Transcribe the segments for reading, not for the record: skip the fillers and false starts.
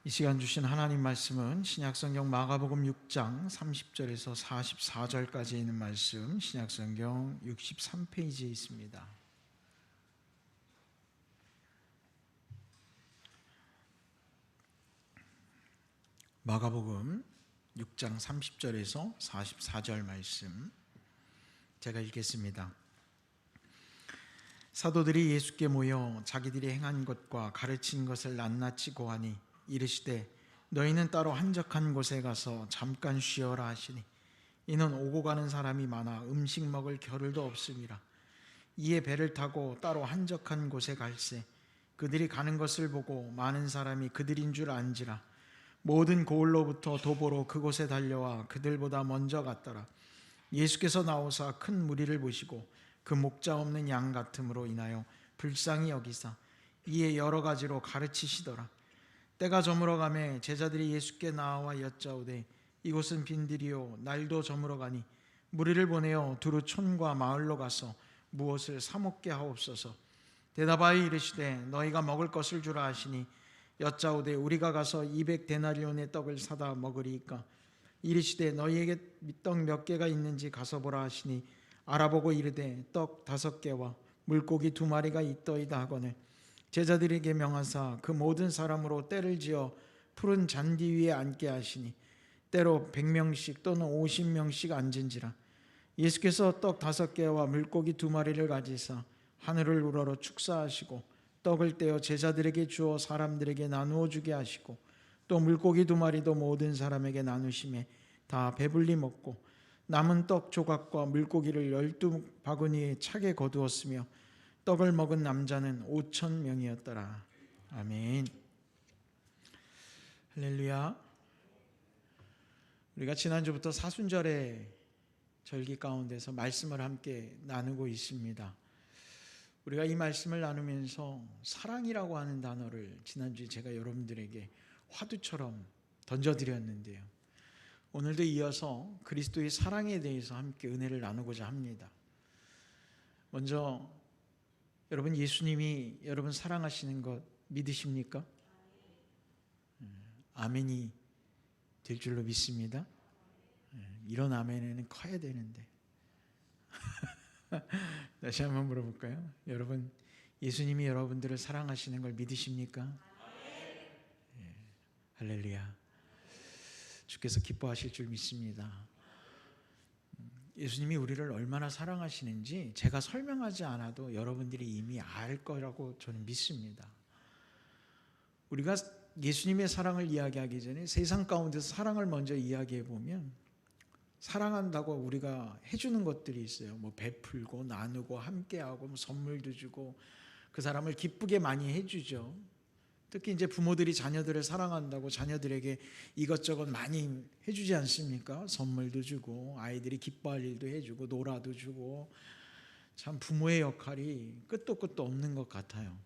이 시간 주신 하나님 말씀은 신약성경 마가복음 6장 30절에서 44절까지 있는 말씀, 신약성경 63페이지에 있습니다. 마가복음 6장 30절에서 44절 말씀 제가 읽겠습니다. 사도들이 예수께 모여 자기들이 행한 것과 가르친 것을 낱낱이 고하니 이르시되 너희는 따로 한적한 곳에 가서 잠깐 쉬어라 하시니 이는 오고 가는 사람이 많아 음식 먹을 겨를도 없음이라. 이에 배를 타고 따로 한적한 곳에 갈새 그들이 가는 것을 보고 많은 사람이 그들인 줄 안지라. 모든 고을로부터 도보로 그곳에 달려와 그들보다 먼저 갔더라. 예수께서 나오사 큰 무리를 보시고 그 목자 없는 양 같음으로 인하여 불쌍히 여기사 이에 여러 가지로 가르치시더라. 때가 저물어 가매 제자들이 예수께 나와 여짜오되 이곳은 빈들이요 날도 저물어 가니 무리를 보내어 두루 촌과 마을로 가서 무엇을 사 먹게 하옵소서. 대답하여 이르시되 너희가 먹을 것을 주라 하시니 여짜오되 우리가 가서 200데나리온의 떡을 사다 먹으리이까. 이르시되 너희에게 떡 몇 개가 있는지 가서 보라 하시니 알아보고 이르되 떡 5개와 물고기 2마리가 있더이다 하거늘 제자들에게 명하사 그 모든 사람으로 때를 지어 푸른 잔디 위에 앉게 하시니 때로 100명씩 또는 50명씩 앉은지라. 예수께서 떡 5개와 물고기 2마리를 가지사 하늘을 우러러 축사하시고 떡을 떼어 제자들에게 주어 사람들에게 나누어 주게 하시고 또 물고기 2마리도 모든 사람에게 나누시매 다 배불리 먹고 남은 떡 조각과 물고기를 12바구니에 차게 거두었으며 떡을 먹은 남자는 5,000명이었더라. 아멘. 할렐루야. 우리가 지난주부터 사순절의 절기 가운데서 말씀을 함께 나누고 있습니다. 우리가 이 말씀을 나누면서 사랑이라고 하는 단어를 지난주에 제가 여러분들에게 화두처럼 던져드렸는데요. 오늘도 이어서 그리스도의 사랑에 대해서 함께 은혜를 나누고자 합니다. 먼저 여러분, 예수님이 여러분 사랑하시는 것 믿으십니까? 아멘이 될 줄로 믿습니다. 이런 아멘에는 커야 되는데 다시 한번 물어볼까요? 여러분, 예수님이 여러분들을 사랑하시는 걸 믿으십니까? 할렐루야. 주께서 기뻐하실 줄 믿습니다. 예수님이 우리를 얼마나 사랑하시는지 제가 설명하지 않아도 여러분들이 이미 알 거라고 저는 믿습니다. 우리가 예수님의 사랑을 이야기하기 전에 세상 가운데서 사랑을 먼저 이야기해 보면 사랑한다고 우리가 해주는 것들이 있어요. 뭐 베풀고 나누고 함께하고 뭐 선물도 주고 그 사람을 기쁘게 많이 해주죠. 특히 이제 부모들이 자녀들을 사랑한다고 자녀들에게 이것저것 많이 해주지 않습니까? 선물도 주고 아이들이 기뻐할 일도 해주고 놀아도 주고 참 부모의 역할이 끝도 끝도 없는 것 같아요.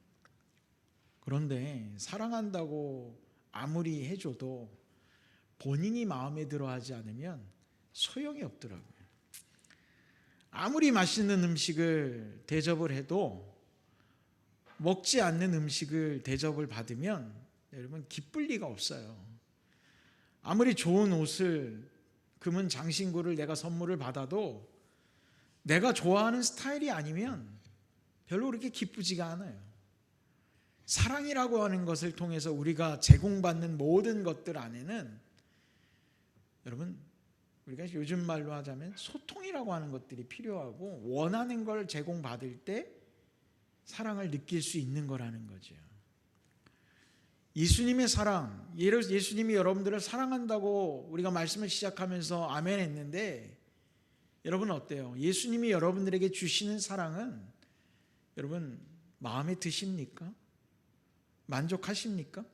그런데 사랑한다고 아무리 해줘도 본인이 마음에 들어하지 않으면 소용이 없더라고요. 아무리 맛있는 음식을 대접을 해도 먹지 않는 음식을 대접을 받으면 여러분 기쁠 리가 없어요. 아무리 좋은 옷을 금은 장신구를 내가 선물을 받아도 내가 좋아하는 스타일이 아니면 별로 그렇게 기쁘지가 않아요. 사랑이라고 하는 것을 통해서 우리가 제공받는 모든 것들 안에는 여러분 우리가 요즘 말로 하자면 소통이라고 하는 것들이 필요하고 원하는 걸 제공받을 때 사랑을 느낄 수 있는 거라는 거죠. 예수님의 사랑, 예수님이 여러분들을 사랑한다고 우리가 말씀을 시작하면서 아멘 했는데 여러분 어때요? 예수님이 여러분들에게 주시는 사랑은 여러분 마음에 드십니까? 만족하십니까?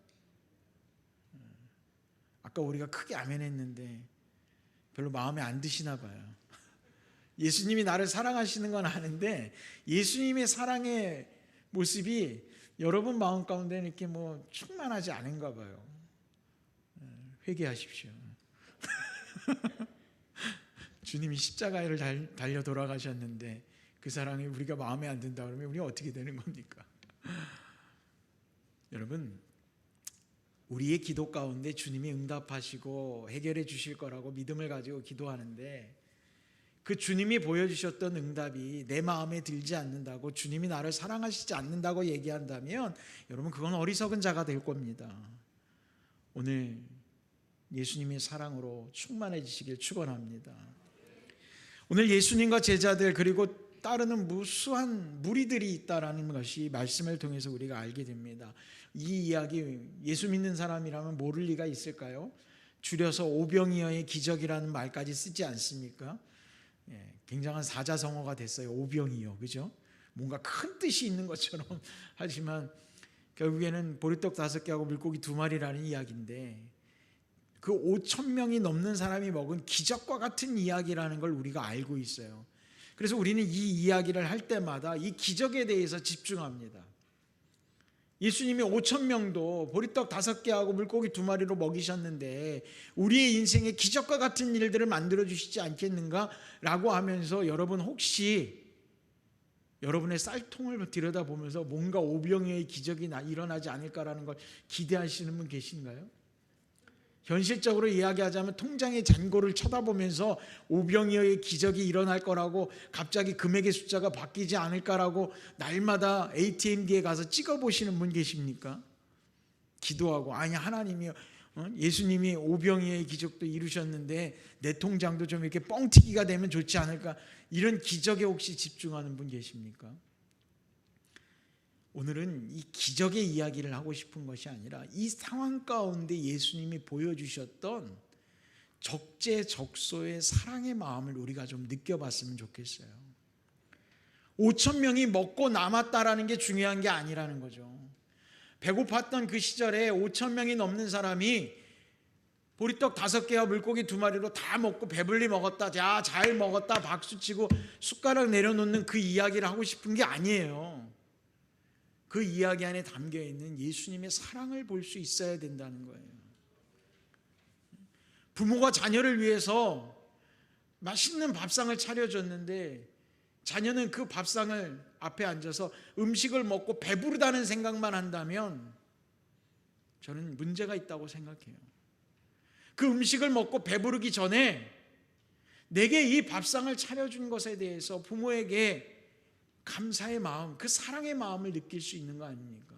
아까 우리가 크게 아멘 했는데 별로 마음에 안 드시나 봐요. 예수님이 나를 사랑하시는 건 아는데 예수님의 사랑의 모습이 여러분 마음 가운데는 이렇게 뭐 충만하지 않은가 봐요. 회개하십시오. 주님이 십자가를 달려 돌아가셨는데 그 사랑이 우리가 마음에 안 든다 그러면 우리가 어떻게 되는 겁니까? 여러분, 우리의 기도 가운데 주님이 응답하시고 해결해 주실 거라고 믿음을 가지고 기도하는데, 그 주님이 보여주셨던 응답이 내 마음에 들지 않는다고, 주님이 나를 사랑하시지 않는다고 얘기한다면 여러분, 그건 어리석은 자가 될 겁니다. 오늘 예수님의 사랑으로 충만해지시길 축원합니다. 오늘 예수님과 제자들 그리고 따르는 무수한 무리들이 있다라는 것이 말씀을 통해서 우리가 알게 됩니다. 이 이야기, 예수 믿는 사람이라면 모를 리가 있을까요? 줄여서 오병이어의 기적이라는 말까지 쓰지 않습니까? 굉장한 사자성어가 됐어요. 오병이어, 그죠? 뭔가 큰 뜻이 있는 것처럼 하지만 결국에는 보리떡 5개하고 물고기 2마리라는 이야기인데, 그 5,000명이 넘는 사람이 먹은 기적과 같은 이야기라는 걸 우리가 알고 있어요. 그래서 우리는 이 이야기를 할 때마다 이 기적에 대해서 집중합니다. 예수님이 5,000명도 보리떡 5개하고 물고기 2마리로 먹이셨는데 우리의 인생에 기적과 같은 일들을 만들어 주시지 않겠는가? 라고 하면서, 여러분 혹시 여러분의 쌀통을 들여다보면서 뭔가 오병이어의 기적이 일어나지 않을까라는 걸 기대하시는 분 계신가요? 현실적으로 이야기하자면 통장의 잔고를 쳐다보면서 오병이어의 기적이 일어날 거라고, 갑자기 금액의 숫자가 바뀌지 않을까라고 날마다 ATM기에 가서 찍어보시는 분 계십니까? 기도하고, 아니 하나님이 예수님이 오병이어의 기적도 이루셨는데 내 통장도 좀 이렇게 뻥튀기가 되면 좋지 않을까, 이런 기적에 혹시 집중하는 분 계십니까? 오늘은 이 기적의 이야기를 하고 싶은 것이 아니라 이 상황 가운데 예수님이 보여주셨던 적재적소의 사랑의 마음을 우리가 좀 느껴봤으면 좋겠어요. 5,000명이 먹고 남았다라는 게 중요한 게 아니라는 거죠. 배고팠던 그 시절에 5,000명이 넘는 사람이 보리떡 5개와 물고기 2마리로 다 먹고 배불리 먹었다, 야 잘 먹었다 박수치고 숟가락 내려놓는 그 이야기를 하고 싶은 게 아니에요. 그 이야기 안에 담겨있는 예수님의 사랑을 볼 수 있어야 된다는 거예요. 부모가 자녀를 위해서 맛있는 밥상을 차려줬는데 자녀는 그 밥상을 앞에 앉아서 음식을 먹고 배부르다는 생각만 한다면 저는 문제가 있다고 생각해요. 그 음식을 먹고 배부르기 전에 내게 이 밥상을 차려준 것에 대해서 부모에게 감사의 마음, 그 사랑의 마음을 느낄 수 있는 거 아닙니까?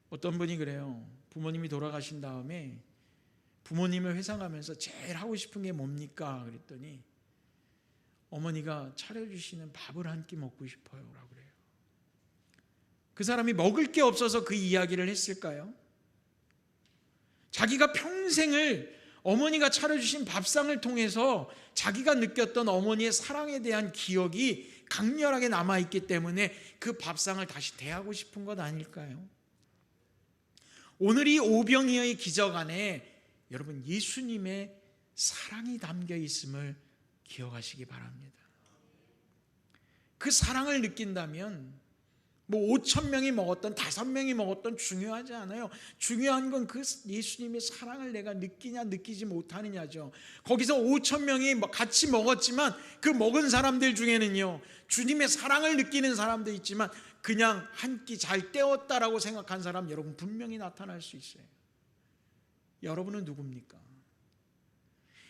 어떤 분이 그래요. 부모님이 돌아가신 다음에 부모님을 회상하면서 제일 하고 싶은 게 뭡니까? 그랬더니 어머니가 차려주시는 밥을 한 끼 먹고 싶어요 라고 그래요. 그 사람이 먹을 게 없어서 그 이야기를 했을까요? 자기가 평생을 어머니가 차려주신 밥상을 통해서 자기가 느꼈던 어머니의 사랑에 대한 기억이 강렬하게 남아있기 때문에 그 밥상을 다시 대하고 싶은 것 아닐까요? 오늘 이 오병이어의 기적 안에 여러분 예수님의 사랑이 담겨 있음을 기억하시기 바랍니다. 그 사랑을 느낀다면 뭐 5,000명이 먹었던 5명이 먹었던 중요하지 않아요. 중요한 건 그 예수님의 사랑을 내가 느끼냐 느끼지 못하느냐죠. 거기서 5,000명이 같이 먹었지만 그 먹은 사람들 중에는요, 주님의 사랑을 느끼는 사람도 있지만 그냥 한 끼 잘 때웠다라고 생각한 사람 여러분 분명히 나타날 수 있어요. 여러분은 누굽니까?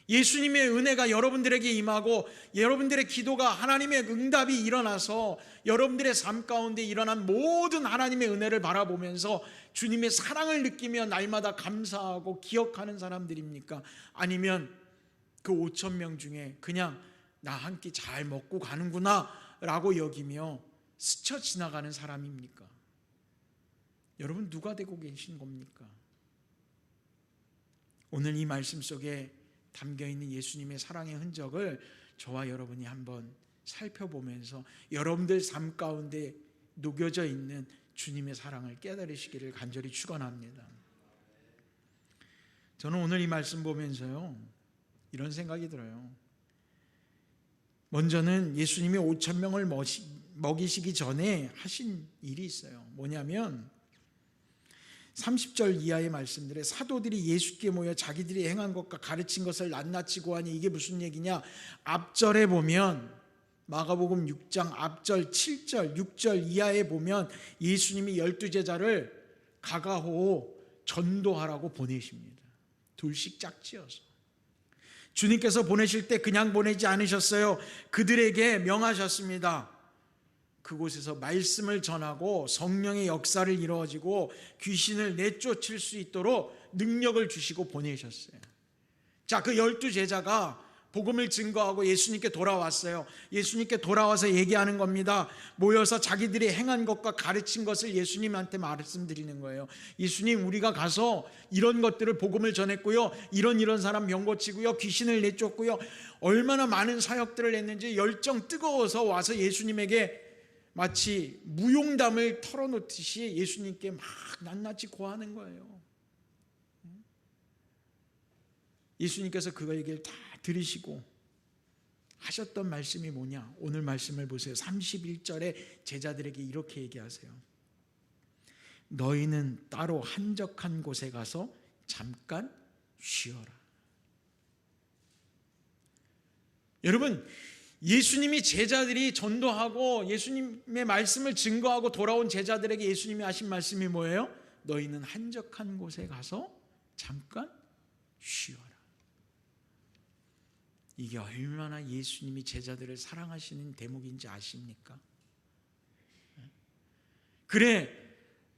예수님의 은혜가 여러분들에게 임하고 여러분들의 기도가 하나님의 응답이 일어나서 여러분들의 삶 가운데 일어난 모든 하나님의 은혜를 바라보면서 주님의 사랑을 느끼며 날마다 감사하고 기억하는 사람들입니까? 아니면 그 5,000명 중에 그냥 나 한 끼 잘 먹고 가는구나 라고 여기며 스쳐 지나가는 사람입니까? 여러분 누가 되고 계신 겁니까? 오늘 이 말씀 속에 담겨있는 예수님의 사랑의 흔적을 저와 여러분이 한번 살펴보면서 여러분들 삶 가운데 녹여져 있는 주님의 사랑을 깨달으시기를 간절히 축원합니다. 저는 오늘 이 말씀 보면서요 이런 생각이 들어요. 먼저는 예수님이 5,000명을 먹이시기 전에 하신 일이 있어요. 뭐냐면 30절 이하의 말씀들에 사도들이 예수께 모여 자기들이 행한 것과 가르친 것을 낱낱이 고하니 이게 무슨 얘기냐? 앞절에 보면 마가복음 6장 앞절 7절 6절 이하에 보면 예수님이 12제자를 가가호 전도하라고 보내십니다. 둘씩 짝지어서. 주님께서 보내실 때 그냥 보내지 않으셨어요. 그들에게 명하셨습니다. 그곳에서 말씀을 전하고 성령의 역사를 이루어지고 귀신을 내쫓을 수 있도록 능력을 주시고 보내셨어요. 자, 그 12제자가 복음을 증거하고 예수님께 돌아왔어요. 예수님께 돌아와서 얘기하는 겁니다. 모여서 자기들이 행한 것과 가르친 것을 예수님한테 말씀드리는 거예요. 예수님, 우리가 가서 이런 것들을 복음을 전했고요, 이런 사람 병 고치고요, 귀신을 내쫓고요, 얼마나 많은 사역들을 했는지 열정 뜨거워서 와서 예수님에게 마치 무용담을 털어놓듯이 예수님께 막 낱낱이 고하는 거예요. 예수님께서 그 얘기를 다 들으시고 하셨던 말씀이 뭐냐? 오늘 말씀을 보세요. 31절에 제자들에게 이렇게 얘기하세요. 너희는 따로 한적한 곳에 가서 잠깐 쉬어라. 여러분, 예수님이 제자들이 전도하고 예수님의 말씀을 증거하고 돌아온 제자들에게 예수님이 하신 말씀이 뭐예요? 너희는 한적한 곳에 가서 잠깐 쉬어라. 이게 얼마나 예수님이 제자들을 사랑하시는 대목인지 아십니까? 그래,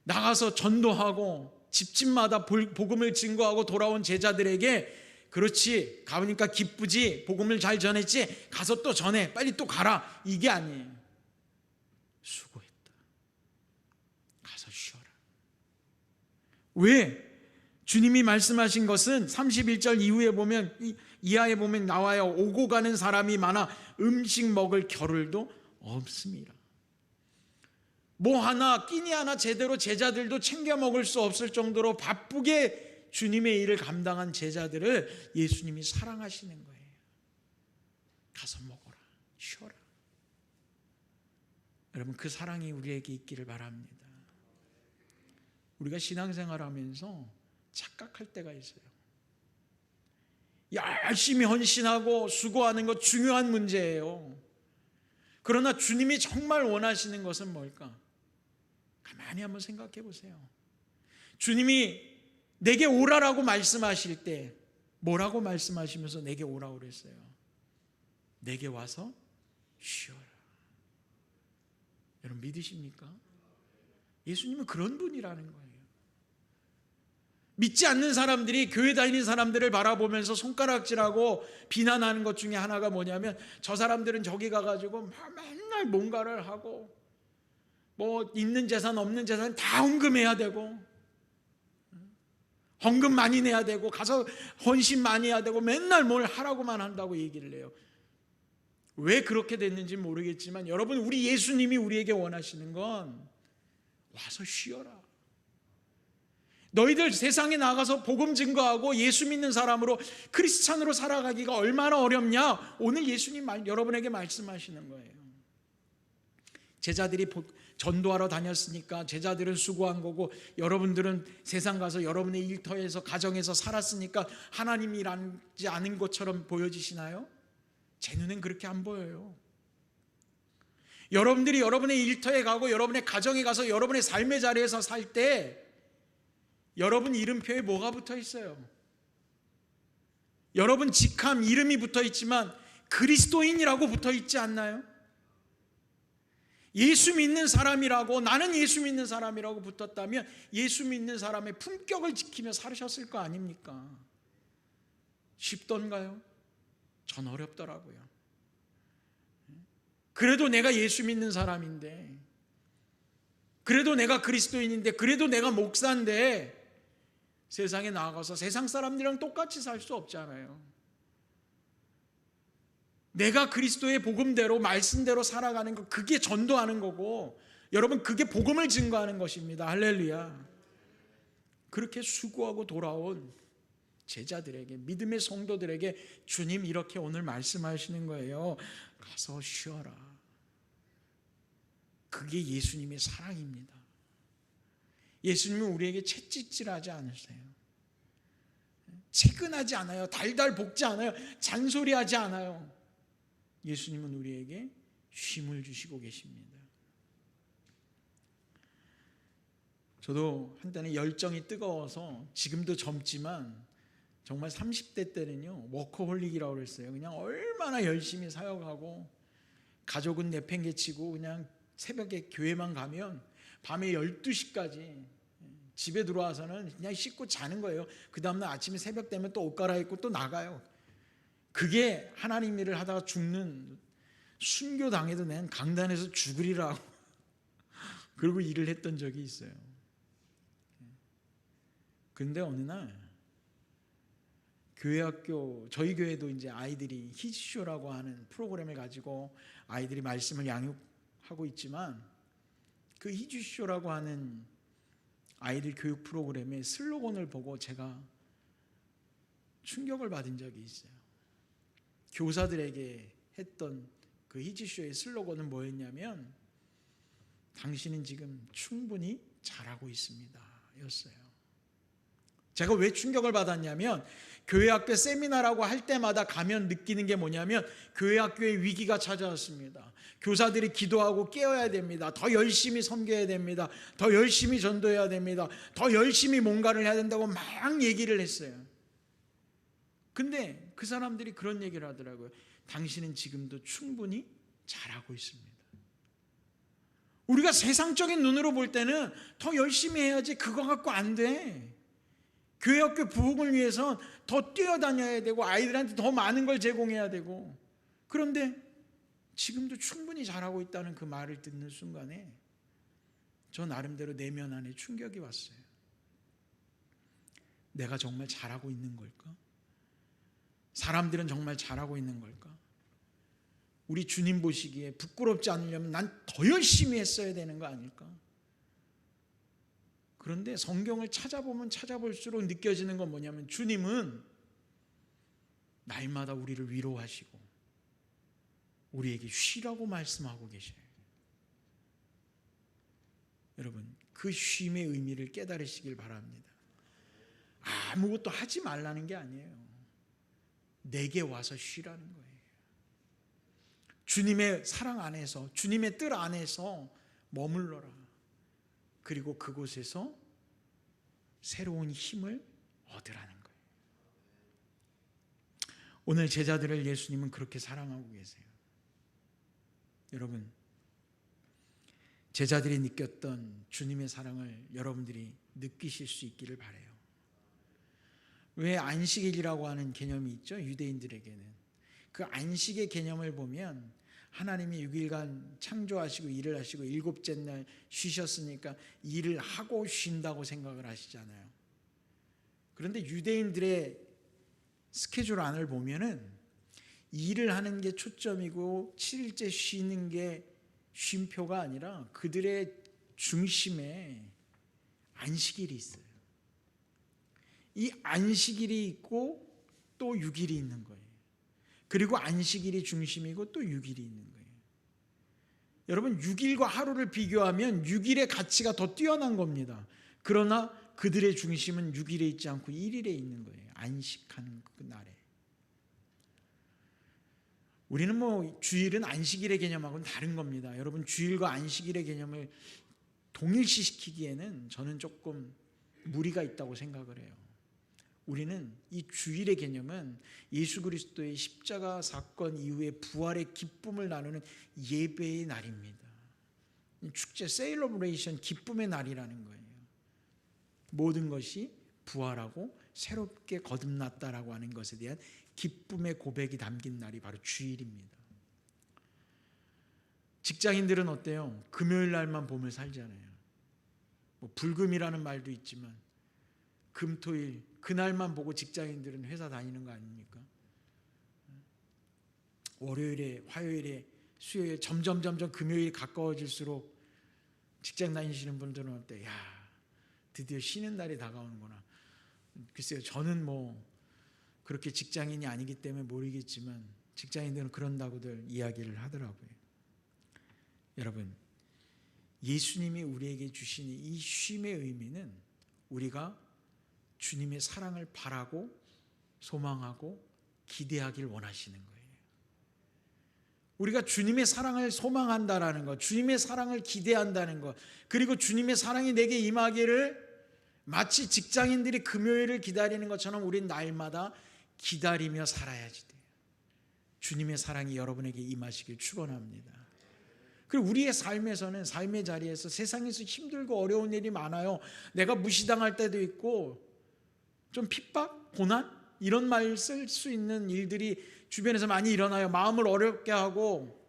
나가서 전도하고 집집마다 복음을 증거하고 돌아온 제자들에게 그렇지, 가보니까 기쁘지, 복음을 잘 전했지, 가서 또 전해, 빨리 또 가라, 이게 아니에요. 수고했다, 가서 쉬어라. 왜? 주님이 말씀하신 것은 31절 이후에 보면, 이하에 보면 나와요. 오고 가는 사람이 많아 음식 먹을 겨를도 없습니다. 뭐 하나, 끼니 하나 제대로 제자들도 챙겨 먹을 수 없을 정도로 바쁘게 주님의 일을 감당한 제자들을 예수님이 사랑하시는 거예요. 가서 먹어라, 쉬어라. 여러분, 그 사랑이 우리에게 있기를 바랍니다. 우리가 신앙생활 하면서 착각할 때가 있어요. 열심히 헌신하고 수고하는 것 중요한 문제예요. 그러나 주님이 정말 원하시는 것은 뭘까? 가만히 한번 생각해 보세요. 주님이 내게 오라라고 말씀하실 때 뭐라고 말씀하시면서 내게 오라고 그랬어요? 내게 와서 쉬어라. 여러분, 믿으십니까? 예수님은 그런 분이라는 거예요. 믿지 않는 사람들이 교회 다니는 사람들을 바라보면서 손가락질하고 비난하는 것 중에 하나가 뭐냐면, 저 사람들은 저기 가가지고 맨날 뭔가를 하고 뭐 있는 재산 없는 재산 다 헌금해야 되고, 헌금 많이 내야 되고, 가서 헌신 많이 해야 되고, 맨날 뭘 하라고만 한다고 얘기를 해요. 왜 그렇게 됐는지 모르겠지만 여러분, 우리 예수님이 우리에게 원하시는 건 와서 쉬어라. 너희들 세상에 나가서 복음 증거하고 예수 믿는 사람으로 크리스찬으로 살아가기가 얼마나 어렵냐? 오늘 예수님 여러분에게 말씀하시는 거예요. 제자들이 전도하러 다녔으니까 제자들은 수고한 거고, 여러분들은 세상 가서 여러분의 일터에서 가정에서 살았으니까 하나님이 일하지 않은 것처럼 보여지시나요? 제 눈엔 그렇게 안 보여요. 여러분들이 여러분의 일터에 가고 여러분의 가정에 가서 여러분의 삶의 자리에서 살 때 여러분 이름표에 뭐가 붙어 있어요? 여러분 직함 이름이 붙어 있지만 그리스도인이라고 붙어 있지 않나요? 예수 믿는 사람이라고, 나는 예수 믿는 사람이라고 붙었다면 예수 믿는 사람의 품격을 지키며 살으셨을 거 아닙니까? 쉽던가요? 전 어렵더라고요. 그래도 내가 예수 믿는 사람인데, 그래도 내가 그리스도인인데, 그래도 내가 목사인데 세상에 나가서 세상 사람들이랑 똑같이 살 수 없잖아요. 내가 그리스도의 복음대로 말씀대로 살아가는 것, 그게 전도하는 거고, 여러분, 그게 복음을 증거하는 것입니다. 할렐루야. 그렇게 수고하고 돌아온 제자들에게, 믿음의 성도들에게 주님 이렇게 오늘 말씀하시는 거예요. 가서 쉬어라. 그게 예수님의 사랑입니다. 예수님은 우리에게 채찍질하지 않으세요. 채근하지 않아요. 달달 볶지 않아요. 잔소리하지 않아요. 예수님은 우리에게 쉼을 주시고 계십니다. 저도 한때는 열정이 뜨거워서, 지금도 젊지만 정말 30대 때는요 워커홀릭이라고 그랬어요. 그냥 얼마나 열심히 사역하고 가족은 내팽개치고 그냥 새벽에 교회만 가면 밤에 12시까지 집에 들어와서는 그냥 씻고 자는 거예요. 그 다음날 아침에 새벽 되면 또 옷 갈아입고 또 나가요. 그게 하나님 일을 하다가 죽는, 순교당해도 난 강단에서 죽으리라고 그러고 일을 했던 적이 있어요. 그런데 어느 날 교회 학교, 저희 교회도 이제 아이들이 히지쇼라고 하는 프로그램을 가지고 아이들이 말씀을 양육하고 있지만, 그 히지쇼라고 하는 아이들 교육 프로그램의 슬로건을 보고 제가 충격을 받은 적이 있어요. 교사들에게 했던 그 히지쇼의 슬로건은 뭐였냐면, 당신은 지금 충분히 잘하고 있습니다 였어요. 제가 왜 충격을 받았냐면, 교회 학교 세미나라고 할 때마다 가면 느끼는 게 뭐냐면, 교회 학교에 위기가 찾아왔습니다. 교사들이 기도하고 깨어야 됩니다. 더 열심히 섬겨야 됩니다. 더 열심히 전도해야 됩니다. 더 열심히 뭔가를 해야 된다고 막 얘기를 했어요. 근데 그 사람들이 그런 얘기를 하더라고요. 당신은 지금도 충분히 잘하고 있습니다. 우리가 세상적인 눈으로 볼 때는 더 열심히 해야지, 그거 갖고 안 돼. 교회 학교 부흥을 위해서 더 뛰어다녀야 되고 아이들한테 더 많은 걸 제공해야 되고, 그런데 지금도 충분히 잘하고 있다는 그 말을 듣는 순간에 저 나름대로 내면 안에 충격이 왔어요. 내가 정말 잘하고 있는 걸까? 사람들은 정말 잘하고 있는 걸까? 우리 주님 보시기에 부끄럽지 않으려면 난 더 열심히 했어야 되는 거 아닐까? 그런데 성경을 찾아보면 찾아볼수록 느껴지는 건 뭐냐면, 주님은 날마다 우리를 위로하시고 우리에게 쉬라고 말씀하고 계셔요. 여러분, 그 쉼의 의미를 깨달으시길 바랍니다. 아무것도 하지 말라는 게 아니에요. 내게 와서 쉬라는 거예요. 주님의 사랑 안에서, 주님의 뜻 안에서 머물러라. 그리고 그곳에서 새로운 힘을 얻으라는 거예요. 오늘 제자들을 예수님은 그렇게 사랑하고 계세요. 여러분, 제자들이 느꼈던 주님의 사랑을 여러분들이 느끼실 수 있기를 바라요. 왜 안식일이라고 하는 개념이 있죠? 유대인들에게는. 그 안식의 개념을 보면 하나님이 6일간 창조하시고 일을 하시고 일곱째 날 쉬셨으니까 일을 하고 쉰다고 생각을 하시잖아요. 그런데 유대인들의 스케줄 안을 보면은 일을 하는 게 초점이고 7일째 쉬는 게 쉼표가 아니라 그들의 중심에 안식일이 있어요. 이 안식일이 있고 또 6일이 있는 거예요. 그리고 안식일이 중심이고 또 6일이 있는 거예요. 여러분, 6일과 하루를 비교하면 6일의 가치가 더 뛰어난 겁니다. 그러나 그들의 중심은 6일에 있지 않고 1일에 있는 거예요. 안식하는 그 날에. 우리는 주일은 안식일의 개념하고는 다른 겁니다. 여러분, 주일과 안식일의 개념을 동일시시키기에는 저는 조금 무리가 있다고 생각을 해요. 우리는 이 주일의 개념은 예수 그리스도의 십자가 사건 이후에 부활의 기쁨을 나누는 예배의 날입니다. 축제, 세일러브레이션, 기쁨의 날이라는 거예요. 모든 것이 부활하고 새롭게 거듭났다라고 하는 것에 대한 기쁨의 고백이 담긴 날이 바로 주일입니다. 직장인들은 어때요? 금요일 날만 봄을 살잖아요. 불금이라는 말도 있지만 금, 토, 일 그날만 보고 직장인들은 회사 다니는 거 아닙니까? 월요일에, 화요일에, 수요일에 점점 금요일이 가까워질수록 직장 다니시는 분들은 어때? 야, 드디어 쉬는 날이 다가오는구나. 글쎄요, 저는 그렇게 직장인이 아니기 때문에 모르겠지만 직장인들은 그런다고들 이야기를 하더라고요. 여러분, 예수님이 우리에게 주신 이 쉼의 의미는 우리가 주님의 사랑을 바라고 소망하고 기대하길 원하시는 거예요. 우리가 주님의 사랑을 소망한다라는 것, 주님의 사랑을 기대한다는 것, 그리고 주님의 사랑이 내게 임하기를 마치 직장인들이 금요일을 기다리는 것처럼 우린 날마다 기다리며 살아야지 돼요. 주님의 사랑이 여러분에게 임하시길 축원합니다. 그리고 우리의 삶에서는, 삶의 자리에서 세상에서 힘들고 어려운 일이 많아요. 내가 무시당할 때도 있고 좀 핍박, 고난 이런 말 쓸 수 있는 일들이 주변에서 많이 일어나요. 마음을 어렵게 하고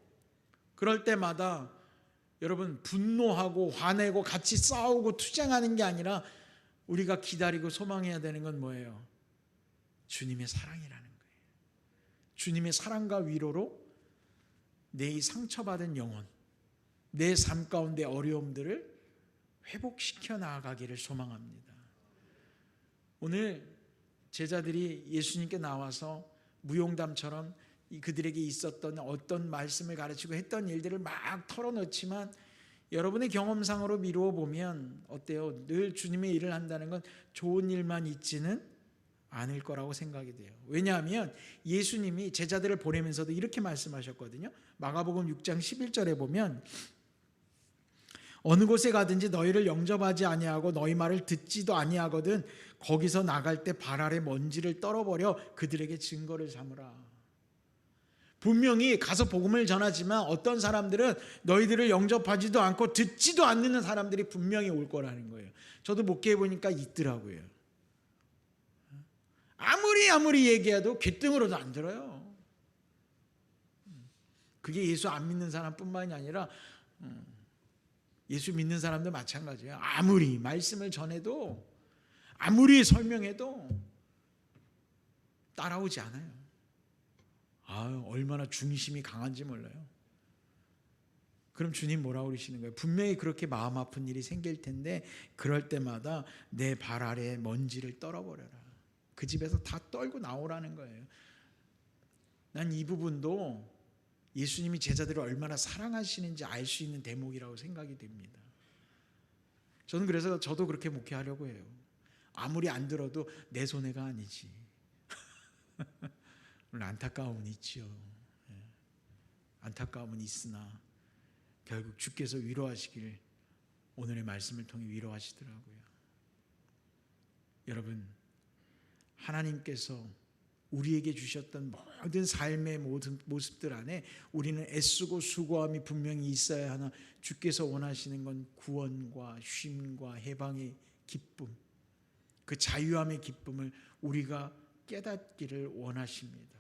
그럴 때마다 여러분 분노하고 화내고 같이 싸우고 투쟁하는 게 아니라 우리가 기다리고 소망해야 되는 건 뭐예요? 주님의 사랑이라는 거예요. 주님의 사랑과 위로로 내 이 상처받은 영혼, 내 삶 가운데 어려움들을 회복시켜 나아가기를 소망합니다. 오늘 제자들이 예수님께 나와서 무용담처럼 그들에게 있었던 어떤 말씀을 가르치고 했던 일들을 막 털어놓지만 여러분의 경험상으로 미루어 보면 어때요? 늘 주님의 일을 한다는 건 좋은 일만 있지는 않을 거라고 생각이 돼요. 왜냐하면 예수님이 제자들을 보내면서도 이렇게 말씀하셨거든요. 마가복음 6장 11절에 보면 어느 곳에 가든지 너희를 영접하지 아니하고 너희 말을 듣지도 아니하거든 거기서 나갈 때 발 아래 먼지를 떨어버려 그들에게 증거를 삼으라. 분명히 가서 복음을 전하지만 어떤 사람들은 너희들을 영접하지도 않고 듣지도 않는 사람들이 분명히 올 거라는 거예요. 저도 목회해 보니까 있더라고요. 아무리 얘기해도 귓등으로도 안 들어요. 그게 예수 안 믿는 사람뿐만이 아니라 예수 믿는 사람도 마찬가지예요. 아무리 말씀을 전해도 아무리 설명해도 따라오지 않아요. 얼마나 중심이 강한지 몰라요. 그럼 주님 뭐라고 그러시는 거예요? 분명히 그렇게 마음 아픈 일이 생길 텐데 그럴 때마다 내 발 아래에 먼지를 떨어버려라. 그 집에서 다 떨고 나오라는 거예요. 난 이 부분도 예수님이 제자들을 얼마나 사랑하시는지 알 수 있는 대목이라고 생각이 됩니다. 저는 그래서 저도 그렇게 목회하려고 해요. 아무리 안 들어도 내 손해가 아니지. 물론 안타까움은 있죠. 안타까움은 있으나 결국 주께서 위로하시길 오늘의 말씀을 통해 위로하시더라고요. 여러분, 하나님께서 우리에게 주셨던 모든 삶의 모든 모습들 안에 우리는 애쓰고 수고함이 분명히 있어야 하나 주께서 원하시는 건 구원과 쉼과 해방의 기쁨, 그 자유함의 기쁨을 우리가 깨닫기를 원하십니다.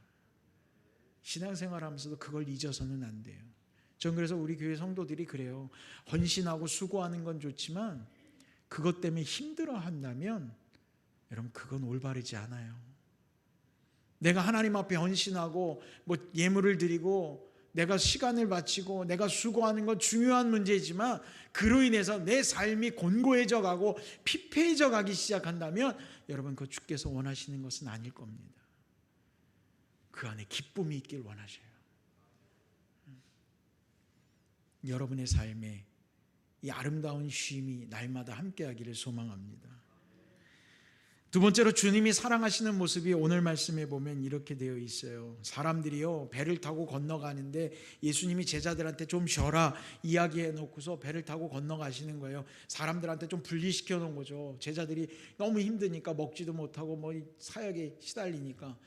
신앙생활하면서도 그걸 잊어서는 안 돼요. 전 그래서 우리 교회 성도들이 그래요. 헌신하고 수고하는 건 좋지만 그것 때문에 힘들어한다면 여러분 그건 올바르지 않아요. 내가 하나님 앞에 헌신하고 예물을 드리고 내가 시간을 바치고 내가 수고하는 건 중요한 문제지만 그로 인해서 내 삶이 곤고해져 가고 피폐해져 가기 시작한다면 여러분 그 주께서 원하시는 것은 아닐 겁니다. 그 안에 기쁨이 있길 원하셔요. 여러분의 삶에 이 아름다운 쉼이 날마다 함께하기를 소망합니다. 두 번째로 주님이 사랑하시는 모습이 오늘 말씀에 보면 이렇게 되어 있어요. 사람들이요 배를 타고 건너가는데 예수님이 제자들한테 좀 쉬어라 이야기해 놓고서 배를 타고 건너가시는 거예요. 사람들한테 좀 분리시켜 놓은 거죠. 제자들이 너무 힘드니까 먹지도 못하고 사역에 시달리니까.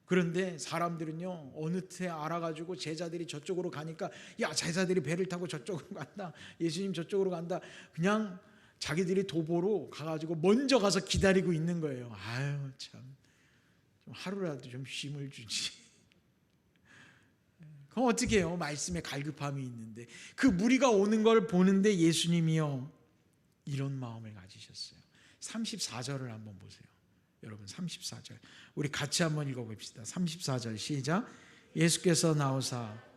그런데 사람들은요 어느 때 알아가지고 제자들이 저쪽으로 가니까 야 제자들이 배를 타고 저쪽으로 간다. 예수님 저쪽으로 간다. 그냥 자기들이 도보로 가가지고 먼저 가서 기다리고 있는 거예요. 아유 참, 좀 하루라도 좀 쉼을 주지. 그럼 어떻게 해요? 말씀에 갈급함이 있는데 그 무리가 오는 걸 보는데 예수님이요 이런 마음을 가지셨어요. 34절을 한번 보세요. 여러분 34절 우리 같이 한번 읽어봅시다. 34절 시작. 예수께서 나오사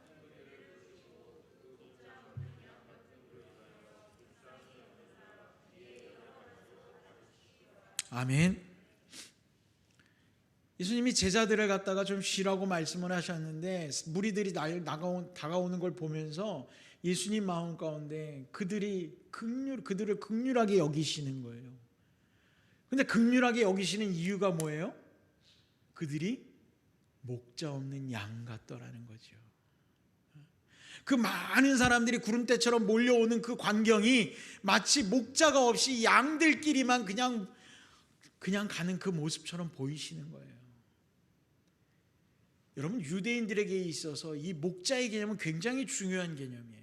아멘. 예수님이 제자들을 갖다가 좀 쉬라고 말씀을 하셨는데 무리들이 다가오는 걸 보면서 예수님 마음 가운데 그들을 긍휼하게 여기시는 거예요. 근데 긍휼하게 여기시는 이유가 뭐예요? 그들이 목자 없는 양 같더라는 거죠. 그 많은 사람들이 구름대처럼 몰려오는 그 광경이 마치 목자가 없이 양들끼리만 그냥 가는 그 모습처럼 보이시는 거예요. 여러분, 유대인들에게 있어서 이 목자의 개념은 굉장히 중요한 개념이에요.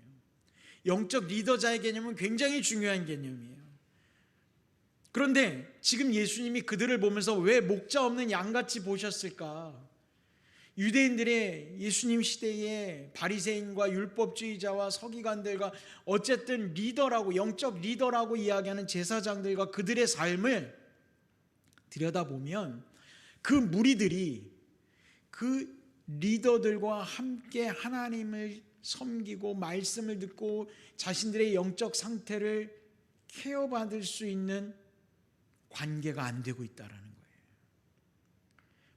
영적 리더자의 개념은 굉장히 중요한 개념이에요. 그런데 지금 예수님이 그들을 보면서 왜 목자 없는 양같이 보셨을까? 유대인들의 예수님 시대의 바리새인과 율법주의자와 서기관들과 어쨌든 리더라고, 영적 리더라고 이야기하는 제사장들과 그들의 삶을 들여다보면 그 무리들이 그 리더들과 함께 하나님을 섬기고 말씀을 듣고 자신들의 영적 상태를 케어받을 수 있는 관계가 안 되고 있다는 거예요.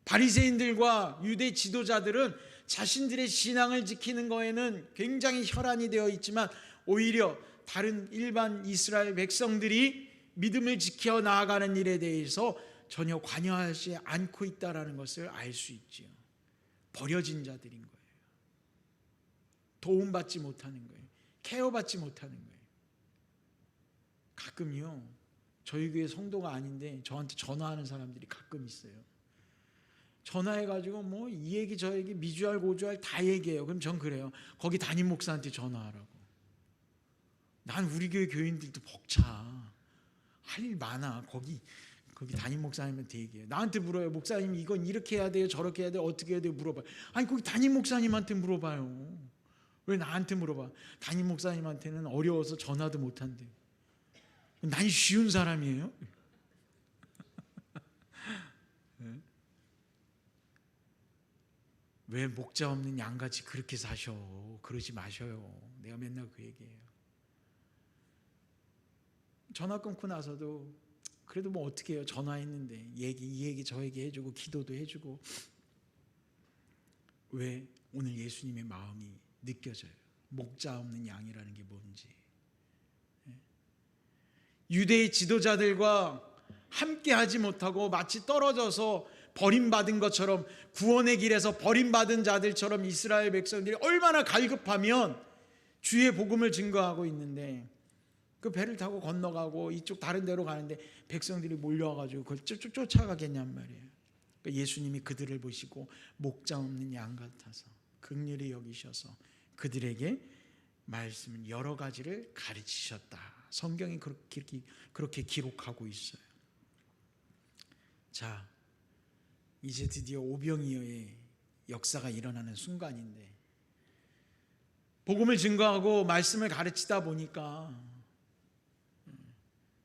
바리새인들과 유대 지도자들은 자신들의 신앙을 지키는 거에는 굉장히 혈안이 되어 있지만 오히려 다른 일반 이스라엘 백성들이 믿음을 지켜 나아가는 일에 대해서 전혀 관여하지 않고 있다는 것을 알 수 있지요. 버려진 자들인 거예요. 도움받지 못하는 거예요. 케어받지 못하는 거예요. 가끔요, 저희 교회 성도가 아닌데 저한테 전화하는 사람들이 가끔 있어요. 전화해가지고 뭐 이 얘기 저 얘기 미주알 고주알 다 얘기해요. 그럼 전 그래요. 거기 담임 목사한테 전화하라고. 난 우리 교회 교인들도 벅차. 할 일 많아. 거기 담임 목사님한테 얘기해요. 나한테 물어요. 목사님 이건 이렇게 해야 돼요, 저렇게 해야 돼요, 어떻게 해야 돼요 물어봐요. 아니 거기 담임 목사님한테 물어봐요. 왜 나한테 물어봐? 담임 목사님한테는 어려워서 전화도 못한대요. 난 쉬운 사람이에요? 왜 목자 없는 양같이 그렇게 사셔? 그러지 마셔요. 내가 맨날 그 얘기해요. 전화 끊고 나서도 그래도 뭐 어떻게 해요? 전화했는데 이 얘기 저 얘기 해주고 기도도 해주고. 왜? 오늘 예수님의 마음이 느껴져요. 목자 없는 양이라는 게 뭔지. 유대의 지도자들과 함께 하지 못하고 마치 떨어져서 버림받은 것처럼, 구원의 길에서 버림받은 자들처럼 이스라엘 백성들이 얼마나 갈급하면 주의 복음을 증거하고 있는데 그 배를 타고 건너가고 이쪽 다른 데로 가는데 백성들이 몰려와가지고 그걸 쫓아가겠냔 말이에요. 그러니까 예수님이 그들을 보시고 목자 없는 양 같아서 긍휼히 여기셔서 그들에게 말씀을 여러 가지를 가르치셨다. 성경이 그렇게 기록하고 있어요. 자, 이제 드디어 오병이어의 역사가 일어나는 순간인데, 복음을 증거하고 말씀을 가르치다 보니까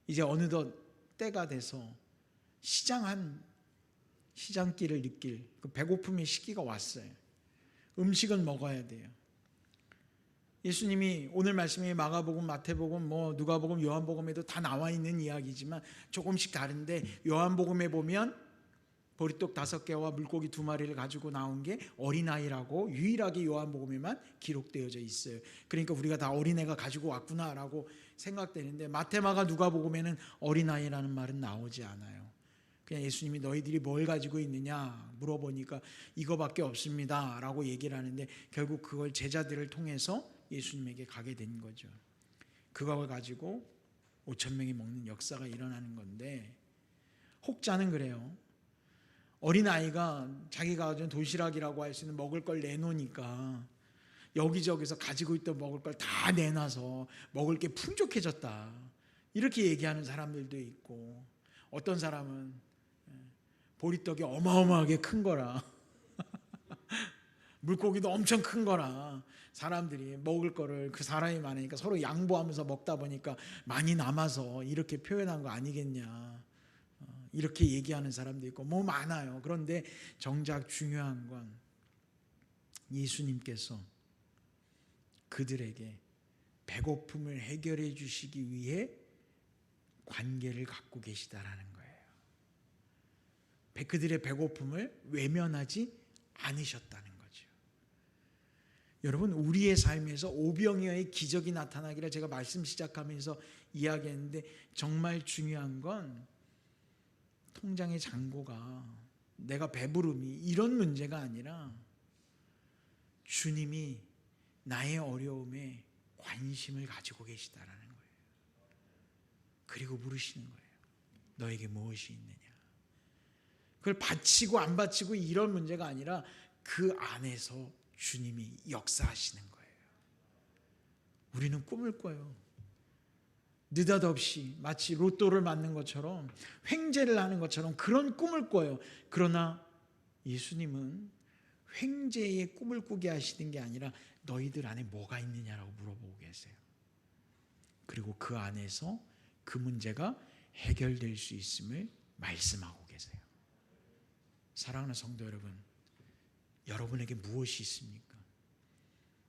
이제 어느덧 때가 돼서 시장길을 느낄 그 배고픔의 시기가 왔어요. 음식은 먹어야 돼요. 예수님이 오늘 말씀이 마가복음, 마태복음, 누가복음, 요한복음에도 다 나와 있는 이야기지만 조금씩 다른데, 요한복음에 보면 보리떡 5개와 물고기 2마리를 가지고 나온 게 어린아이라고 유일하게 요한복음에만 기록되어져 있어요. 그러니까 우리가 다 어린애가 가지고 왔구나라고 생각되는데, 마태, 마가, 누가복음에는 어린아이라는 말은 나오지 않아요. 그냥 예수님이 너희들이 뭘 가지고 있느냐 물어보니까 이거밖에 없습니다 라고 얘기를 하는데, 결국 그걸 제자들을 통해서 예수님에게 가게 된 거죠. 그걸 가지고 5,000명이 먹는 역사가 일어나는 건데, 혹자는 그래요. 어린아이가 자기가 가진 도시락이라고 할 수 있는 먹을 걸 내놓으니까 여기저기서 가지고 있던 먹을 걸 다 내놔서 먹을 게 풍족해졌다, 이렇게 얘기하는 사람들도 있고, 어떤 사람은 보리떡이 어마어마하게 큰 거라 물고기도 엄청 큰 거라 사람들이 먹을 거를, 그 사람이 많으니까 서로 양보하면서 먹다 보니까 많이 남아서 이렇게 표현한 거 아니겠냐, 이렇게 얘기하는 사람도 있고 뭐 많아요. 그런데 정작 중요한 건 예수님께서 그들에게 배고픔을 해결해 주시기 위해 관계를 갖고 계시다라는 거예요. 그들의 배고픔을 외면하지 않으셨다는 거죠. 여러분, 우리의 삶에서 오병이어의 기적이 나타나기를 제가 말씀 시작하면서 이야기했는데, 정말 중요한 건 통장의 잔고가, 내가 배부름이 이런 문제가 아니라 주님이 나의 어려움에 관심을 가지고 계시다라는 거예요. 그리고 물으시는 거예요. 너에게 무엇이 있느냐? 그걸 바치고 안 바치고 이런 문제가 아니라 그 안에서 주님이 역사하시는 거예요. 우리는 꿈을 꿔요. 느닷없이 마치 로또를 맞는 것처럼, 횡재를 하는 것처럼 그런 꿈을 꿔요. 그러나 예수님은 횡재의 꿈을 꾸게 하시는 게 아니라 너희들 안에 뭐가 있느냐라고 물어보고 계세요. 그리고 그 안에서 그 문제가 해결될 수 있음을 말씀하고 계세요. 사랑하는 성도 여러분, 여러분에게 무엇이 있습니까?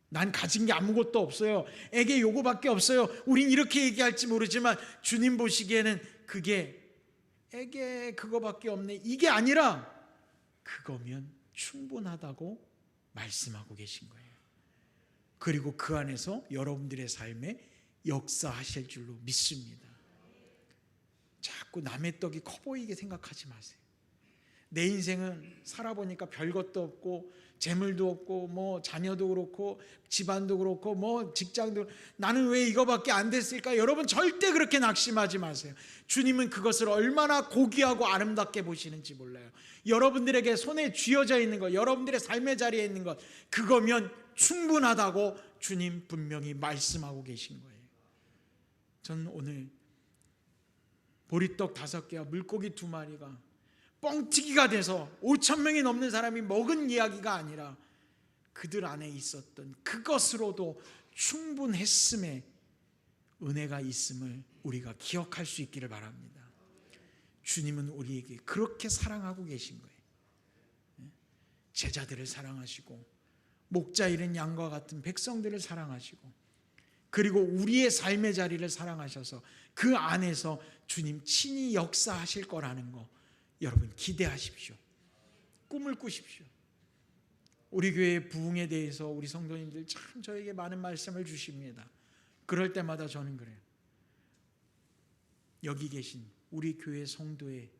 난 가진 게 아무것도 없어요. 에게 요거밖에 없어요. 우린 이렇게 얘기할지 모르지만 주님 보시기에는 그게 에게 그거밖에 없네, 이게 아니라 그거면 충분하다고 말씀하고 계신 거예요. 그리고 그 안에서 여러분들의 삶에 역사하실 줄로 믿습니다. 자꾸 남의 떡이 커 보이게 생각하지 마세요. 내 인생은 살아보니까 별것도 없고 재물도 없고 뭐 자녀도 그렇고 집안도 그렇고 뭐 직장도, 나는 왜 이거밖에 안 됐을까? 여러분 절대 그렇게 낙심하지 마세요. 주님은 그것을 얼마나 고귀하고 아름답게 보시는지 몰라요. 여러분들에게 손에 쥐어져 있는 것, 여러분들의 삶의 자리에 있는 것, 그거면 충분하다고 주님 분명히 말씀하고 계신 거예요. 저는 오늘 보리떡 5개와 물고기 2마리가 뻥튀기가 돼서 5,000명이 넘는 사람이 먹은 이야기가 아니라 그들 안에 있었던 그것으로도 충분했음에 은혜가 있음을 우리가 기억할 수 있기를 바랍니다. 주님은 우리에게 그렇게 사랑하고 계신 거예요. 제자들을 사랑하시고 목자 잃은 양과 같은 백성들을 사랑하시고 그리고 우리의 삶의 자리를 사랑하셔서 그 안에서 주님 친히 역사하실 거라는 거 여러분 기대하십시오. 꿈을 꾸십시오. 우리 교회의 부흥에 대해서 우리 성도님들 참 저에게 많은 말씀을 주십니다. 그럴 때마다 저는 그래요. 여기 계신 우리 교회 성도의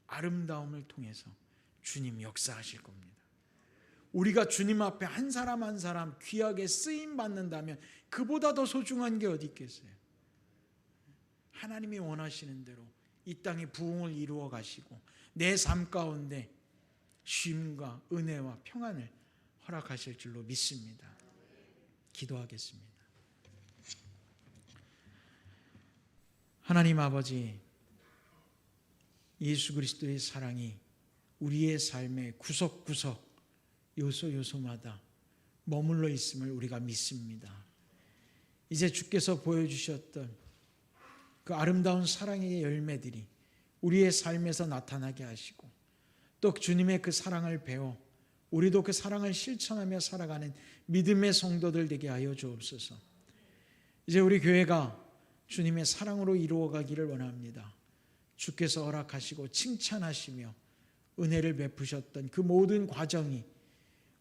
아름다움을 통해서 주님 역사하실 겁니다. 우리가 주님 앞에 한 사람 한 사람 귀하게 쓰임 받는다면 그보다 더 소중한 게 어디 있겠어요? 하나님이 원하시는 대로 이 땅에 부흥을 이루어 가시고 내 삶 가운데 쉼과 은혜와 평안을 허락하실 줄로 믿습니다. 기도하겠습니다. 하나님 아버지, 예수 그리스도의 사랑이 우리의 삶의 구석구석 요소요소마다 머물러 있음을 우리가 믿습니다. 이제 주께서 보여주셨던 그 아름다운 사랑의 열매들이 우리의 삶에서 나타나게 하시고 또 주님의 그 사랑을 배워 우리도 그 사랑을 실천하며 살아가는 믿음의 성도들 되게 하여 주옵소서. 이제 우리 교회가 주님의 사랑으로 이루어가기를 원합니다. 주께서 허락하시고 칭찬하시며 은혜를 베푸셨던 그 모든 과정이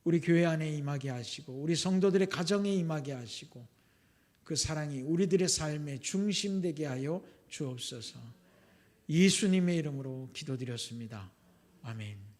우리 교회 안에 임하게 하시고 우리 성도들의 가정에 임하게 하시고 그 사랑이 우리들의 삶의 중심되게 하여 주옵소서. 예수님의 이름으로 기도드렸습니다. 아멘.